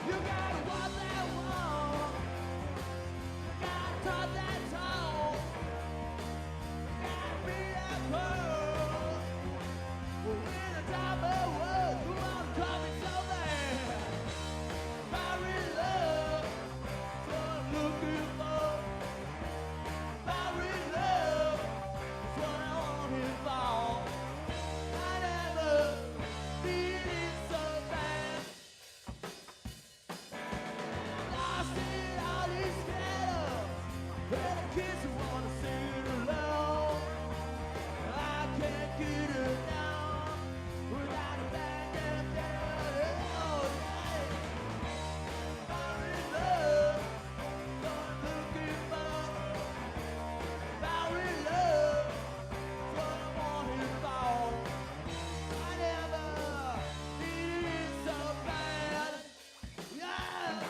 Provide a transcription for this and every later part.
You gotta walk that walk, gotta talk that talk, gotta be that pearl. We're in the time of world, you wanna call me something. Power love, that's what I'm looking for. Power love, that's what I want it for. I never needed so bad. Lost in all these ghettos, where the kids who wanna sit alone. I can't get it down without a bang and down. Oh, yeah. Power in love, what I'm looking for. Power in love, what I want it for. I never needed it so bad. Yeah.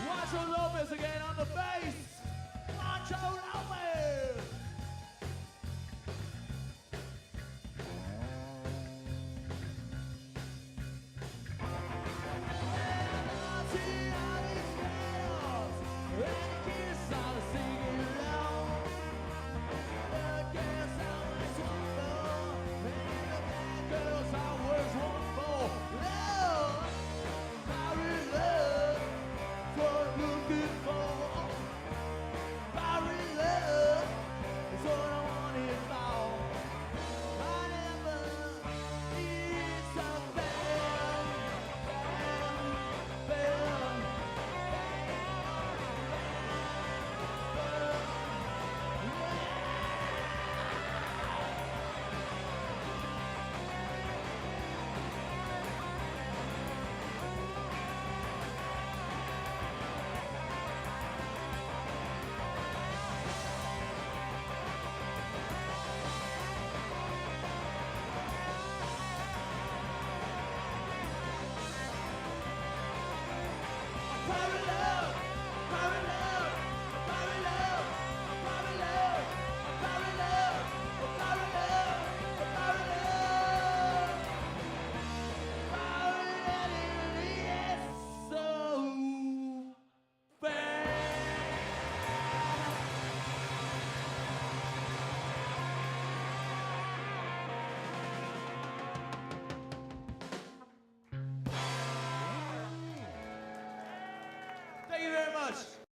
Macho Lopez again on the bass. Macho Lopez. And I see all these girls, and the kids all singing along. The girls always want more, and the bad girls always want more. Love, power in love. What I'm looking for. Power in love is what I wanted for. I never needed so bad, bad, bad, power in love, power in love, power in love, power in love, power in love, power in love, power in love, power in love, yes, so bad. Thank you very much.